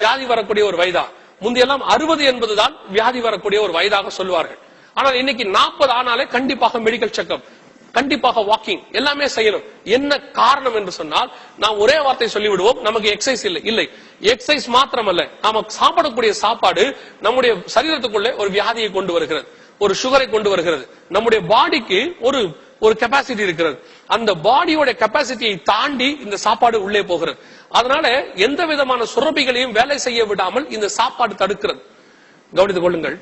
வியாதி வரக்கூடிய ஒரு வயதா? முந்தையெல்லாம் 60 என்பதுதான் வியாதி வரக்கூடிய ஒரு வயதாக சொல்வார்கள். ஆனால் இன்னைக்கு 40 ஆனாலே கண்டிப்பாக மெடிக்கல் செக்அப், கண்டிப்பாக வாக்கிங் எல்லாமே செய்யணும். என்ன காரணம் என்று சொன்னால், நாம் ஒரே வார்த்தை சொல்லிவிடுவோம், நமக்கு எக்ஸசைஸ் இல்லை. எக்ஸசைஸ் மாத்திரமல்ல, நாம சாப்பிடக்கூடிய சாப்பாடு நம்முடைய சரீரத்துக்குள்ளே ஒரு வியாதியை கொண்டு வருகிறது, ஒரு சுகரை கொண்டு வருகிறது. நம்முடைய பாடிக்கு ஒரு கெப்பாசிட்டி இருக்கிறது. அந்த பாடியோட கெப்பாசிட்டியை தாண்டி இந்த சாப்பாடு உள்ளே போகிறது. அதனால எந்த விதமான சுரப்பிகளையும் வேலை செய்ய விடாமல் இந்த சாப்பாடு தடுக்கிறது. கவனித்துக் கொள்ளுங்கள்,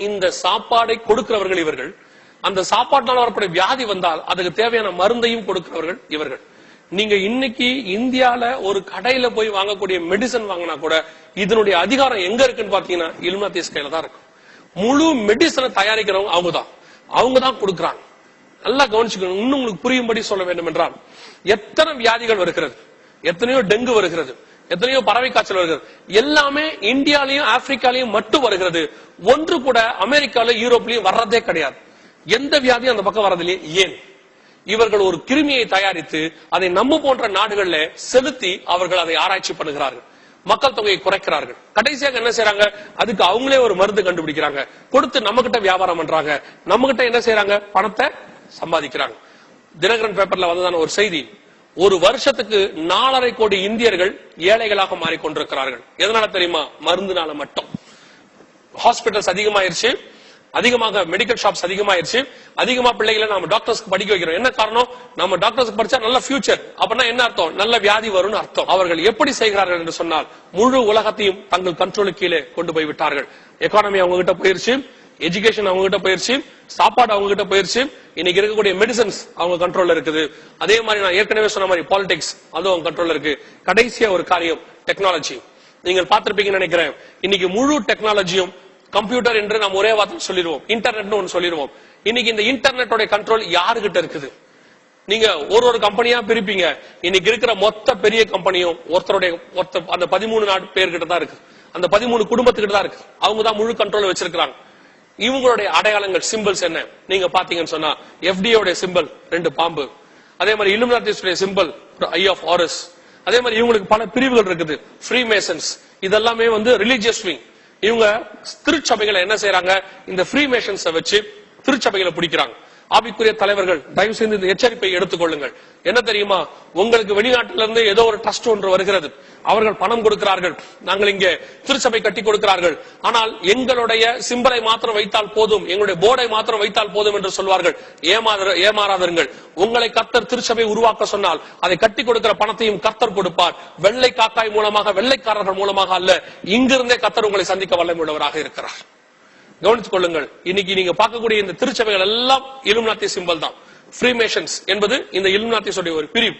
இந்த சாப்பாடை கொடுக்கிறவர்கள் இவர்கள். அந்த சாப்பாட்டினால் வரக்கூடிய வியாதி வந்தால் அதுக்கு தேவையான மருந்தையும் கொடுக்கிறவர்கள் இவர்கள். நீங்க இன்னைக்கு இந்தியால ஒரு கடையில போய் வாங்கக்கூடிய மெடிசன் வாங்கினா கூட இதனுடைய அதிகாரம் எங்க இருக்குன்னு பாத்தீங்கன்னா இலுமினாட்டிஸ் கையில தான் இருக்கு. முழு மெடிசனை தயாரிக்கிறவங்க அவங்க தான் கொடுக்கறாங்க. நல்லா கவனிச்சுக்கணும். இன்னும் உங்களுக்கு புரியும்படி சொல்ல வேண்டும் என்றால், எத்தனை வியாதிகள் வருகிறது, எத்தனையோ டெங்கு வருகிறது, எத்தனையோ பறவை காய்ச்சல் வருகிறது, எல்லாமே இந்தியாலையும் ஆப்பிரிக்காலையும் மட்டும் வருகிறது. ஒன்று கூட அமெரிக்கால யூரோப்லயும் வர்றதே கிடையாது. எந்த வியாதியும் அந்த பக்கம் வர்றதில்லையே. ஏன்? இவர்கள் ஒரு கிருமியை தயாரித்து அதை நம்ம போன்ற நாடுகள்ல செலுத்தி அவர்கள் அதை ஆராய்ச்சி பண்ணுகிறார்கள், மக்கள் தொகையை குறைக்கிறார்கள். கடைசியாக என்ன செய்யறாங்க? அதுக்கு அவங்களே ஒரு மருந்து கண்டுபிடிக்கிறாங்க, கொடுத்து நம்ம கிட்ட வியாபாரம் பண்றாங்க, நம்ம கிட்ட என்ன செய்யறாங்க? பணத்தை சம்பாதிக்கிறாங்க. தினகரன் பேப்பர்ல வந்ததான ஒரு செய்தி, ஒரு வருஷத்துக்கு 4.5 கோடி இந்தியர்கள் ஏழைகளாக மாறிக்கொண்டிருக்கிறார்கள். எதனால தெரியுமா? மருந்துனால மட்டும். ஹாஸ்பிட்டல்ஸ் அதிகமாயிருச்சு, அதிகமாக மெடிக்கல் ஷாப்ஸ் அதிகமாயிருச்சு, அதிகமா பிள்ளைகளை நாம டாக்டர்ஸ்க்கு படிக்க வைக்கிறோம். என்ன காரணம்? நம்ம டாக்டர்ஸ்க்கு படிச்சா நல்ல ஃபியூச்சர். அப்படின்னா என்ன அர்த்தம்? நல்ல வியாதி வரும்னு அர்த்தம். அவர்கள் எப்படி செய்கிறார்கள் என்று சொன்னால், முழு உலகத்தையும் தங்கள் கண்ட்ரோலுக்கு கீழே கொண்டு போய் விட்டார்கள். எக்கானமி அவங்க கிட்ட போயிருச்சு, எஜுகேஷன் அவங்க கிட்ட போயிருச்சு, சாப்பாடு அவங்க கிட்ட போயிருச்சு, இன்னைக்கு இருக்கக்கூடிய மெடிசன்ஸ் அவங்க கண்ட்ரோல்ல இருக்குது. அதே மாதிரி நான் ஏற்கனவே சொன்ன மாதிரி பாலிடிக்ஸ் அதுவும் அவங்க கண்ட்ரோல்ல இருக்கு. கடைசியா ஒரு காரியம், டெக்னாலஜி. நீங்கள் பார்த்திருப்பீங்கன்னு நினைக்கிறேன், இன்னைக்கு முழு டெக்னாலஜியும் கம்ப்யூட்டர் என்று நாம் ஒரே வார்த்தை சொல்லிடுவோம், இன்டர்நெட்னு ஒன்னு சொல்லிடுவோம். இன்னைக்கு இந்த இன்டர்நெட்டோட கண்ட்ரோல் யாருகிட்ட இருக்குது? நீங்க ஒரு கம்பெனியா பிரிப்பீங்க, இன்னைக்கு இருக்கிற மொத்த பெரிய கம்பெனியும் அந்த 13 பேர்கிட்ட தான் இருக்கு, அந்த 13 குடும்பத்துக்கிட்ட தான் இருக்கு. அவங்க தான் முழு கண்ட்ரோல் வச்சிருக்காங்க. இவங்களுடைய அடையாளங்கள், சிம்பிள்ஸ் என்ன நீங்க பாத்தீங்கன்னு சொன்னா, FDA உடைய சிம்பிள் 2 பாம்பு, அதே மாதிரி Illuminatis symbol eye of Horus. அதே மாதிரி இவங்களுக்கு பல பிரிவுகள் இருக்குது, ஃப்ரீ மேசன்ஸ், இதெல்லாமே ரிலிஜியஸ் விங். இவங்க திருச்சபைகளை என்ன செய்யறாங்க? இந்த ஃப்ரீ மேசன்ஸை வச்சு திருச்சபைகளை பிடிக்கிறாங்க. ஆவிக்குரிய தலைவர்கள், தயவு செய்து இந்த எச்சரிப்பை எடுத்துக்கொள்ளுங்கள். என்ன தெரியுமா? உங்களுக்கு வெளிநாட்டிலிருந்து ஏதோ ஒரு ட்ரஸ்ட் ஒன்று வருகிறது, அவர்கள் பணம் கொடுக்கிறார்கள், நாங்கள் இங்கே திருச்சபை கட்டி கொடுக்கிறார்கள், ஆனால் எங்களுடைய சிம்பலை மாத்திரம் வைத்தால் போதும், எங்களுடைய போர்டை மாத்திரம் வைத்தால் போதும் என்று சொல்வார்கள். ஏமாறாதீர்கள். உங்களை கர்த்தர் திருச்சபை உருவாக்க சொன்னால் அதை கட்டி கொடுக்கிற பணத்தையும் கர்த்தர் கொடுப்பார். வெள்ளை காக்காய் மூலமாக, வெள்ளைக்காரர்கள் மூலமாக அல்ல, இங்கிருந்தே கர்த்தர் உங்களை சந்திக்க வல்லமையுள்ளவராக இருக்கிறார். கவனித்துக் கொள்ளுங்கள். இன்னைக்கு நீங்க பார்க்கக்கூடிய இந்த திருச்சபைகள் எல்லாம் இலுமினாட்டி சிம்பல் தான். ஃப்ரீமேஷன்ஸ் என்பது இந்த இலுமினாட்டிஸ் உடைய ஒரு பிரிவு.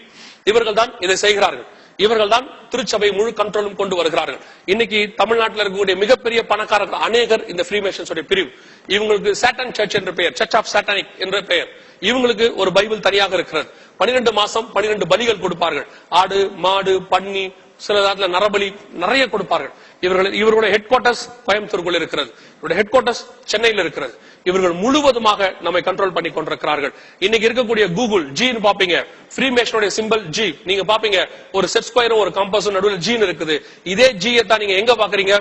இவர்கள் தான் இதை செய்கிறார்கள். இவர்கள் தான் திருச்சபை முழு கண்ட்ரோலும் கொண்டு வருகிறார்கள். இன்னைக்கு தமிழ்நாட்டில் இருக்கக்கூடிய மிகப்பெரிய பணக்காரர்கள் அநேகர் இந்த ஃப்ரீமேஷன்ஸ் உடைய பிரிவு. இவங்களுக்கு சாட்டன் சர்ச் என்ற பெயர், சர்ச் ஆஃப் சாட்டானிக் என்ற பெயர். இவங்களுக்கு ஒரு பைபிள் தனியாக இருக்கிறது. 12 மாசம் 12 பலிகள் கொடுப்பார்கள். ஆடு, மாடு, பன்னி, சில நேரத்தில் நரபலி நிறைய கொடுப்பார்கள். இவர்களுடைய ஹெட் குவார்டர்ஸ் கோயம்புத்தூருக்குள்ள இருக்கிறது, இவருடைய ஹெட் குவார்டர்ஸ் சென்னையில் இருக்கிறது. இவர்கள் முழுவதுமாக நம்மை கண்ட்ரோல் பண்ணி கொண்டிருக்கிறார்கள். இன்னைக்கு இருக்கக்கூடிய கூகுள் ஜீன் பாப்பீங்க, ஃப்ரீமேஷனுடைய சிம்பிள் ஜி. நீங்க பாப்பீங்க ஒரு செட் ஸ்கொயரும் ஒரு கம்பஸும் நடுவில் ஜீன் இருக்குது. இதே ஜியை தான் நீங்க எங்க பாக்குறீங்க?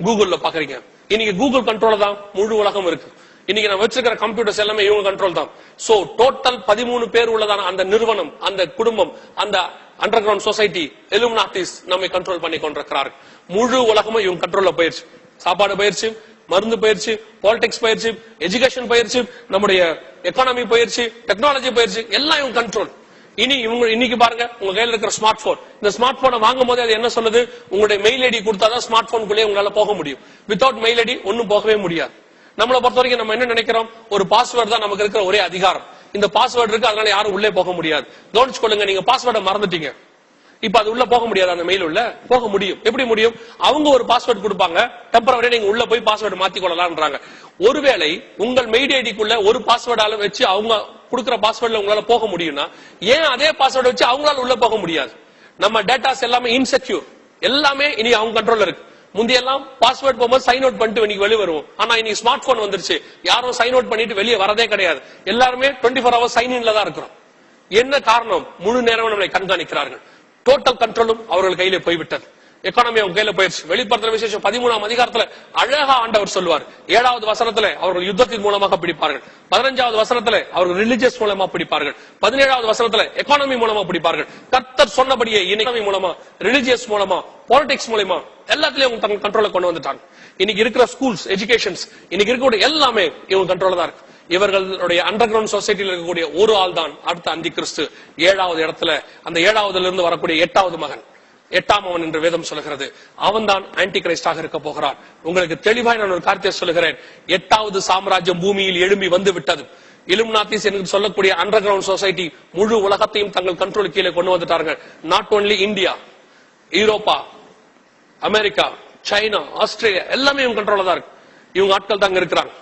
கூகுள்ல பாக்குறீங்க. இன்னைக்கு கூகுள் கண்ட்ரோல தான் முழு உலகம் இருக்கு. இன்னைக்கு நம்ம வச்சிருக்கிற கம்ப்யூட்டர்ஸ் எல்லாமே இவங்க கண்ட்ரோல் தான். சோ டோட்டல் 13 பேர் உள்ளதான அந்த நிறுவனம், அந்த குடும்பம், அந்த அண்டர் கிரவுண்ட் சொசைட்டி இலுமினாட்டிஸ் நம்மை கண்ட்ரோல் பண்ணி கொண்டிருக்கிறார்கள். முழு உலகமும் இவங்க கண்ட்ரோல்ல போயிருச்சு. சாப்பாடு போயிருச்சு, மருந்து போயிருச்சு, பாலிடிக்ஸ் போயிருச்சு, எஜுகேஷன் போயிருச்சு, நம்முடைய எக்கானமி போயிருச்சு, டெக்னாலஜி போயிருச்சு, எல்லாம் இவங்க கண்ட்ரோல். இன்னைக்கு பாருங்க, உங்க கையில இருக்கிற ஸ்மார்ட் போன், இந்த ஸ்மார்ட் போனை வாங்கும் போது அது என்ன சொல்லுது? உங்களுடைய மெயில் ஐடி கொடுத்தாதான் ஸ்மார்ட் போனுக்குள்ளே உங்களால போக முடியும். வித்தவுட் மெயில் ஐடி ஒன்னும் போகவே முடியாது. நம்மளை பொறுத்த வரைக்கும் நம்ம என்ன நினைக்கிறோம்? ஒரு பாஸ்வேர்டு தான் நமக்கு இருக்கிற ஒரே அதிகாரம். இந்த பாஸ்வேர்டு இருக்கு, அதனால யாரும் உள்ளே போக முடியாது. கவனிச்சு கொள்ளுங்க, நீங்க பாஸ்வேர்டை மறந்துட்டீங்க, இப்ப அது உள்ள போக முடியாது. அந்த மெயில் உள்ள போக முடியும். எப்படி முடியும்? அவங்க ஒரு பாஸ்வேர்டு கொடுப்பாங்க, டெம்பரவரியா நீங்க உள்ள போய் பாஸ்வேர்டு மாத்தி கொள்ளலாம்ன்றாங்க. ஒருவேளை உங்கள் மெயில் ஐடிக்குள்ள ஒரு பாஸ்வேர்டால வச்சு அவங்க கொடுக்கிற பாஸ்வேர்ட்ல உங்களால போக முடியும்னா, ஏன் அதே பாஸ்வேர்டை வச்சு அவங்களால உள்ள போக முடியாது? நம்ம டேட்டாஸ் எல்லாமே இன்செக்யூர், எல்லாமே இனி அவங்க கண்ட்ரோல்ல இருக்கு. முந்தையெல்லாம் பாஸ்வேர்ட் போகும்போது சைன் அவுட் பண்ணிட்டு இன்னைக்கு வெளியே வருவோம். ஆனா இன்னைக்கு ஸ்மார்ட் போன் வந்துருச்சு, யாரும் சைன் அவுட் பண்ணிட்டு வெளியே வரதே கிடையாது. எல்லாருமே 24 hours சைன் இன்ல தான் இருக்கிறோம். என்ன காரணம்? முழு நேரம் நம்மளை கண்காணிக்கிறார்கள். டோட்டல் கண்ட்ரோலும் அவர்கள் கையிலே போய்விட்டது. எக்கானமி அவங்க கையில போயிருச்சு. வெளிப்படுத்துற விசேஷம் 13ஆம் அதிகாரத்துல அழகா ஆண்டவர் சொல்லுவார். 7வது வசனத்துல அவர்கள் யுத்தத்தின் மூலமாக பிடிப்பார்கள். 15வது வசனத்துல அவர்கள் ரிலிஜியஸ் மூலமா பிடிப்பார்கள். 17வது வசனத்துல எக்கானமி மூலமா பிடிப்பார்கள். கர்த்தர் சொன்னபடியே எக்கானமி மூலமா, ரிலிஜியஸ் மூலமா, பாலிடிக்ஸ் மூலமா எல்லாத்திலயும் அவங்க தங்க கண்ட்ரோல கொண்டு வந்துட்டாங்க. இன்னைக்கு இருக்கிற ஸ்கூல்ஸ், எஜுகேஷன்ஸ், இன்னைக்கு இருக்கக்கூடிய எல்லாமே இவங்க கண்ட்ரோல தான் இருக்கு. இவர்களுடைய அண்டர் கிரவுண்ட் சொசைட்டியில் இருக்கக்கூடிய ஒரு ஆள் தான் அடுத்த அந்தி கிறிஸ்து. 7வது இடத்துல, அந்த 7வதுல இருந்து வரக்கூடிய 8வது மகன், 8ஆம் அவன் என்று வேதம் சொல்கிறது, அவன் தான் ஆன்டி கிரைஸ்டாக இருக்க போகிறான். உங்களுக்கு தெளிவாய் நான் ஒரு காரியத்தை சொல்லுகிறேன். 8வது சாம்ராஜ்யம் பூமியில் எழும்பி வந்து விட்டது. இலுமினாட்டிஸ் என்று சொல்லக்கூடிய அண்டர் கிரவுண்ட் சொசைட்டி முழு உலகத்தையும் தங்கள் கண்ட்ரோல் கீழே கொண்டு வந்துட்டார்கள். நாட் ஓன்லி இந்தியா, யூரோப்பா, அமெரிக்கா, சைனா, ஆஸ்திரேலியா எல்லாமே இவங்க கண்ட்ரோல தான் இருக்கு. இவங்க ஆட்கள் தாங்க இருக்கிறாங்க.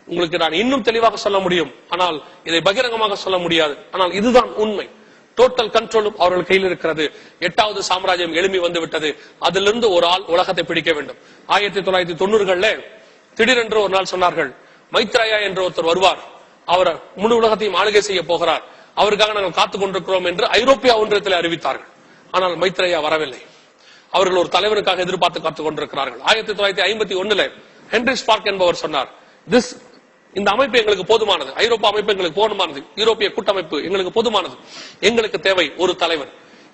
உங்களுக்கு நான் இன்னும் தெளிவாக சொல்ல முடியும், ஆனால் இதை பகிரங்கமாக சொல்ல முடியாது. ஆனால் இதுதான் உண்மை. டோட்டல் கண்ட்ரோலும் அவர்கள் கையில் இருக்கிறது. 8வது சாம்ராஜ்யம் எழும்பி வந்து விட்டது. அதிலிருந்து ஒரு ஆள் உலகத்தை பிடிக்க வேண்டும். 1990களில் திடீரென்று ஒரு நாள் சொன்னார்கள், மைத்ரேயா என்ற ஒருத்தர் வருவார், அவர் முழு உலகத்தையும் ஆளுகை செய்ய போகிறார், அவருக்காக நாங்கள் காத்துக் கொண்டிருக்கிறோம் என்று ஐரோப்பிய ஒன்றியத்தில் அறிவித்தார்கள். ஆனால் மைத்ரேயா வரவில்லை. அவர்கள் ஒரு தலைவருக்காக எதிர்பார்த்து காத்துக் கொண்டிருக்கிறார்கள். 1951 ஹென்ரி ஸ்பார்க் என்பவர் சொன்னார், இந்த அமைப்பு எங்களுக்கு போதுமானது, ஐரோப்பா அமைப்பு எங்களுக்கு போதுமானது, யூரோப்பிய கூட்டமைப்பு எங்களுக்கு போதுமானது, எங்களுக்கு தேவை ஒரு தலைவர்,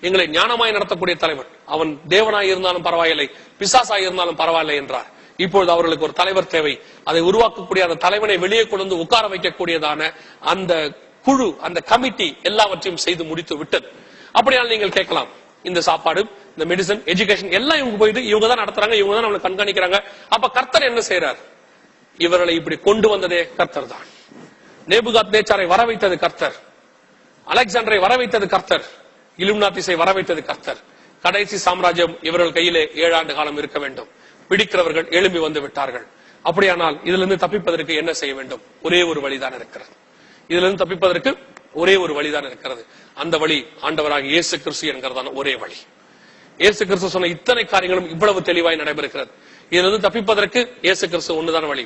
எங்களை ஞானமாய் நடத்தக்கூடிய தலைவர், அவன் தேவனாய் இருந்தாலும் பரவாயில்லை, பிசாசாய் இருந்தாலும் பரவாயில்லை என்றார். இப்பொழுது அவர்களுக்கு ஒரு தலைவர் தேவை. அதை உருவாக்கக்கூடிய அந்த தலைவனை வெளியே கொண்டு உட்கார வைக்கக்கூடியதான அந்த குழு, அந்த கமிட்டி எல்லாவற்றையும் செய்து முடித்து விட்டது. அப்படியால் நீங்கள் கேட்கலாம், இந்த சாப்பாடு, இந்த மெடிசன், எஜுகேஷன் எல்லாம் இவங்க போயிட்டு இவங்க தான் நடத்துறாங்க, இவங்க தான் நம்மளை கண்காணிக்கிறாங்க. அப்ப கர்த்தர் என்ன செய்யறார்? இவர்களை இப்படி கொண்டு வந்ததே கர்த்தர் தான். நேபுகாத்நேச்சாரை வர வைத்தது கர்த்தர், அலெக்சாண்டரை வர வைத்தது கர்த்தர், இலுமினாட்டிஸை வர வைத்தது கர்த்தர். கடைசி சாம்ராஜ்யம் இவர்கள் கையிலே 7 ஆண்டு காலம் இருக்க வேண்டும். பிடிக்கிறவர்கள் எழும்பி வந்து விட்டார்கள். அப்படியானால் இதிலிருந்து தப்பிப்பதற்கு என்ன செய்ய வேண்டும்? ஒரே ஒரு வழிதான் இருக்கிறது. இதிலிருந்து தப்பிப்பதற்கு ஒரே ஒரு வழிதான் இருக்கிறது. அந்த வழி ஆண்டவராக இயேசு கிறிஸ்து என்கிறதான ஒரே வழி. இயேசு கிறிஸ்து சொன்ன இத்தனை காரியங்களும் இவ்வளவு தெளிவாய் நடைபெறுகிறது. இதிலிருந்து தப்பிப்பதற்கு இயேசு கிறிஸ்து ஒண்ணுதான் வழி.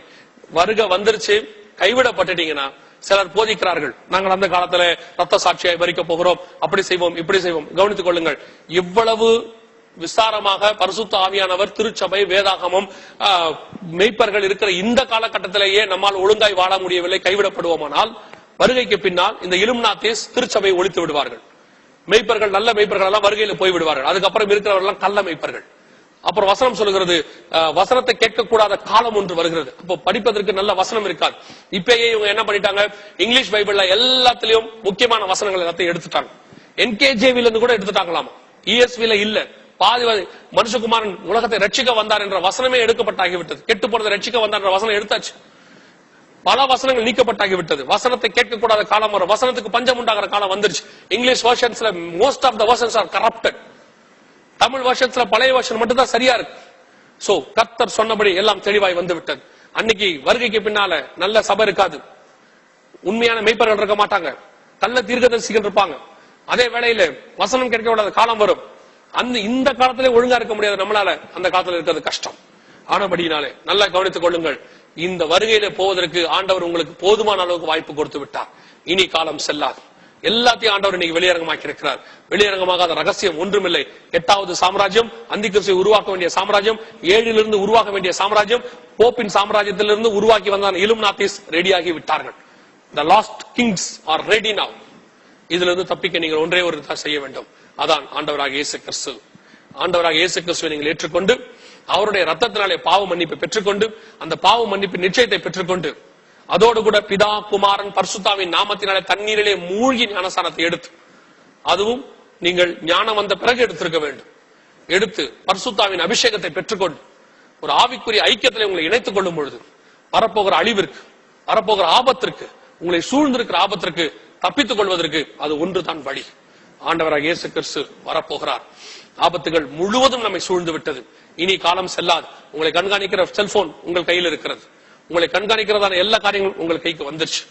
வருக வந்துருச்சு, கைவிடப்பட்டுட்டீங்கன்னா சிலர் போதிக்கிறார்கள், நாங்கள் அந்த காலத்துல ரத்த சாட்சியாய் மரிக்க போகிறோம், அப்படி செய்வோம், இப்படி செய்வோம். கவனித்துக் கொள்ளுங்கள், இவ்வளவு விஸ்தாரமாக பரிசுத்த ஆவியானவர், திருச்சபை, வேதாகமம், மெய்ப்பர்கள் இருக்கிற இந்த காலகட்டத்திலேயே நம்மால் ஒழுங்காய் வாழ முடியவில்லை, கைவிடப்படுவோமானால் வருகைக்கு பின்னால் இந்த இலுமினாட்டிஸ் திருச்சபையை ஒழித்து விடுவார்கள். மெய்ப்பர்கள், நல்ல மெய்ப்பர்கள் எல்லாம் வருகையில போய் விடுவார்கள். அதுக்கப்புறம் இருக்கிறவர்கள் கள்ள மெய்ப்பர்கள். அப்புறம் வசனம் சொல்லுகிறது, வசனத்தை கேட்கக்கூடாத காலம் ஒன்று வருகிறது. அப்போ படிப்பதற்கு நல்ல வசனம் இருக்காது. இப்பயே இவங்க என்ன பண்ணிட்டாங்க, இங்கிலீஷ் பைபிள்ல எல்லாத்திலயும் முக்கியமான வசனங்கள் எல்லாத்தையும் எடுத்துட்டாங்க. NKJV இருந்து கூட எடுத்துட்டாங்களாமா, ESV இல்ல. பாதி மனுஷகுமாரன் உலகத்தை ரட்சிக்க வந்தார் என்ற வசனமே எடுக்கப்பட்டாகிவிட்டது. கெட்டு போனதை ரட்சிக்க வந்தார் என்ற வசனம் எடுத்தாச்சு. பல வசனங்கள் நீக்கப்பட்டாகிவிட்டது. வசனத்தை கேட்கக்கூடாத காலம் வரும். வசனத்துக்கு பஞ்சம் உண்டாகிற காலம் வந்துருச்சு. இங்கிலீஷ் வெர்ஷன்ஸ்ல most of the versions are corrupted. Tamil வெர்ஷன்ஸ்ல பழைய வெர்ஷன் மட்டும் தான் சரியா இருக்கு. சோ கர்த்தர் சொன்னபடி எல்லாம் தெளிவாய் வந்து விட்டது. அன்னைக்கு வருகைக்கு பின்னால நல்ல சபை இருக்காது, உண்மையான மெய்ப்பர்கள் இருக்க மாட்டாங்க, கள்ள தீர்க்கதரிசிகள் இருப்பாங்க. அதே வேளையில வசனம் கேட்கக்கூடாத காலம் வரும். இந்த காலத்திலே ஒழுங்கா இருக்க முடியாது நம்மளால, அந்த காலத்துல இருக்கிறது கஷ்டம். ஆனபடினாலே நல்லா கவனித்துக் கொள்ளுங்கள், இந்த வருகையில போவதற்கு ஆண்டவர் உங்களுக்கு போதுமான அளவுக்கு வாய்ப்பு கொடுத்து விட்டார். இனி காலம் செல்லாது. எல்லாத்தையும் ஆண்டவர் இன்னைக்கு வெளியரங்கமாக்கி இருக்கிறார். வெளியரங்கமாகாத ரகசியம் ஒன்றுமில்லை. 8வது சாம்ராஜ்யம், அந்தி கிறிஸ்துவை உருவாக்க வேண்டிய சாம்ராஜ்யம், 7லிருந்து உருவாக்க வேண்டிய சாம்ராஜ்யம், போப்பின் சாம்ராஜ்யத்திலிருந்து உருவாக்கி வந்தான இலுமினாட்டிஸ் ரெடியாகி விட்டார்கள். The lost kings are ready now. இதிலிருந்து தப்பிக்க நீங்கள் ஒன்றே ஒரு செய்ய வேண்டும், அதான் ஆண்டவராக இயேசு கிறிஸ்து. ஆண்டவராக இயேசு கிறிஸ்துவை நீங்கள் ஏற்றுக்கொண்டு அவருடைய ரத்தத்தினாலே பாவ மன்னிப்பை பெற்றுக்கொண்டு, அந்த பாவ மன்னிப்பு நிச்சயத்தை பெற்றுக்கொண்டு, அதோடு கூட பிதா, குமாரன், பரிசுத்தாவின் நாமத்தினாலே தண்ணீரிலே மூழ்கி ஞானஸ்நானத்தை எடுத்து, அதுவும் நீங்கள் ஞானம் வந்த பிறகு எடுத்திருக்க வேண்டும், எடுத்து பரிசுத்தாவின் அபிஷேகத்தை பெற்றுக்கொண்டு ஒரு ஆவிக்குரிய ஐக்கியத்திலே உங்களை இணைத்துக் கொள்ளும் பொழுது வரப்போகிற அழிவிற்கு, வரப்போகிற ஆபத்திற்கு, உங்களை சூழ்ந்திருக்கிற ஆபத்திற்கு தப்பித்துக் கொள்வதற்கு அது ஒன்றுதான் வழி. ஆண்டவராக இயேசு கிறிஸ்து வரப்போகிறார். ஆபத்துகள் முழுவதும் நம்மை சூழ்ந்து விட்டது. இனி காலம் செல்லாது. உங்களை கண்காணிக்கிற செல்போன் உங்கள் கையில் இருக்கிறது. உங்களை கண்காணிக்கிறதான எல்லா காரியங்களும் உங்கள் கைக்கு வந்துருச்சு.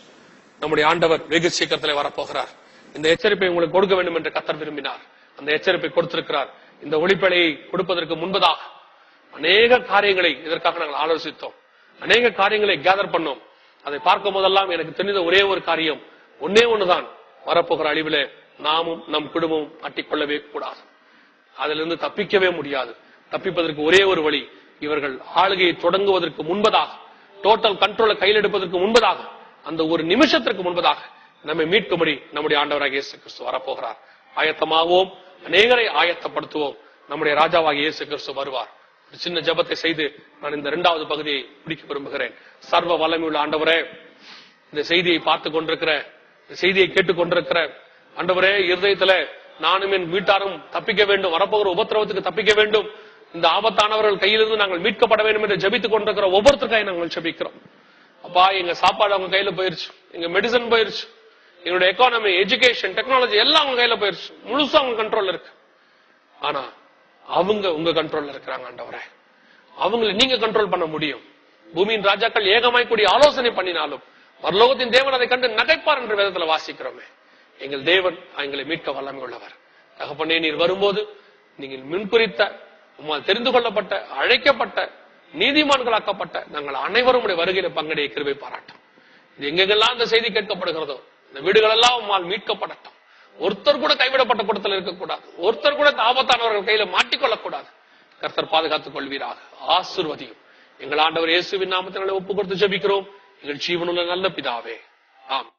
நம்முடைய ஆண்டவர் வெகு சீக்கிரத்திலே வரப்போகிறார். இந்த எச்சரிப்பை உங்களுக்கு கொடுக்க வேண்டும் என்று கர்த்தர் விரும்பினார். அந்த எச்சரிப்பை கொடுத்திருக்கிறார். இந்த ஒளிப்பலையை கொடுப்பதற்கு முன்பதாக அநேக காரியங்களை இதற்காக நாங்கள் ஆலோசித்தோம். அநேக காரியங்களை கேதர் பண்ணோம். அதை பார்க்கும் போதெல்லாம் எனக்கு தெரிந்த ஒரே ஒரு காரியம், ஒன்னே ஒண்ணுதான், வரப்போகிற அழிவிலே நாமும் நம் குடும்பமும் அட்டிக்கொள்ளவே கூடாது. அதிலிருந்து தப்பிக்கவே முடியாது. தப்பிப்பதற்கு ஒரே ஒரு வழி, இவர்கள் ஆளுகையை தொடங்குவதற்கு முன்பதாக, டோட்டல் கண்ட்ரோலை கையில் எடுப்பதற்கு முன்பதாக, அந்த ஒரு நிமிஷத்திற்கு முன்பதாக நம்மை மீட்கும்படி நம்முடைய ஆண்டவராகிய இயேசு கிறிஸ்து வரப்போகிறார். ஆயத்தமாகவும் அநேகரை ஆயத்தப்படுத்துவோம். நம்முடைய ராஜாவாகிய இயேசு கிறிஸ்து வருவார். ஒரு சின்ன ஜெபத்தை செய்து நான் இந்த 2வது பகுதியை முடிக்க விரும்புகிறேன். சர்வ வல்லமையுள்ள ஆண்டவரே, இந்த செய்தியை பார்த்து கொண்டிருக்கிற, இந்த செய்தியை கேட்டுக் கொண்டிருக்கிற ஆண்டவரே, இருதயத்துல நானும் என் வீட்டாரும் தப்பிக்க வேண்டும், வரப்போகிற உபத்திரவத்துக்கு தப்பிக்க வேண்டும், இந்த ஆபத்தானவர்கள் கையிலிருந்து நாங்கள் மீட்கப்பட வேண்டும் என்று ஜெபித்துக் கொண்டிருக்கிற ஒவ்வொருத்தருக்காக நாங்கள் ஜெபிக்கிறோம். அப்பா, எங்க சாப்பாடு அவங்க கையில போயிருச்சு, எங்க மெடிசன் போயிருச்சு, எங்களுடைய எக்கானமி, எஜுகேஷன், டெக்னாலஜி எல்லாம் அவங்க கையில போயிருச்சு, முழுசா அவங்க கண்ட்ரோல்ல இருக்கு. ஆனா அவங்க உங்க கண்ட்ரோல்ல இருக்கிறாங்க ஆண்டவரே. அவங்களை நீங்க கண்ட்ரோல் பண்ண முடியும். பூமியின் ராஜாக்கள் ஏகமாய் கூடிய ஆலோசனை பண்ணினாலும் பரலோகத்தின் தேவன் அதை கண்டு நகைப்பார் என்று வேதத்துல வாசிக்கிறோமே. எங்கள் தேவன் எங்களை மீட்க வல்லமை உள்ளவர். தகப்பனே, நீர் வரும்போது நீங்கள் முன்குறித்த, உம்மால் தெரிந்து கொள்ளப்பட்ட, அழைக்கப்பட்ட, நீதிமான்களாக்கப்பட்ட நாங்கள் அனைவரும் உடைய வருகையில பங்கடைய கிருபை பாராட்டும். இது எங்கெங்கெல்லாம் இந்த செய்தி கேட்கப்படுகிறதோ இந்த வீடுகள் எல்லாம் உம்மால் மீட்கப்படட்டும். ஒருத்தர் கூட கைவிடப்பட்ட கூட்டத்தில் இருக்கக்கூடாது. ஒருத்தர் கூட ஆபத்தானவர்கள் கையில மாட்டிக்கொள்ளக்கூடாது. கர்த்தர் பாதுகாத்துக் கொள்வீராக. ஆசீர்வதியும். எங்கள் ஆண்டவர் இயேசுவின் நாமத்தினாலே ஒப்பு கொடுத்து ஜெபிக்கிறோம் எங்கள் ஜீவனுள்ள நல்ல பிதாவே. ஆம்.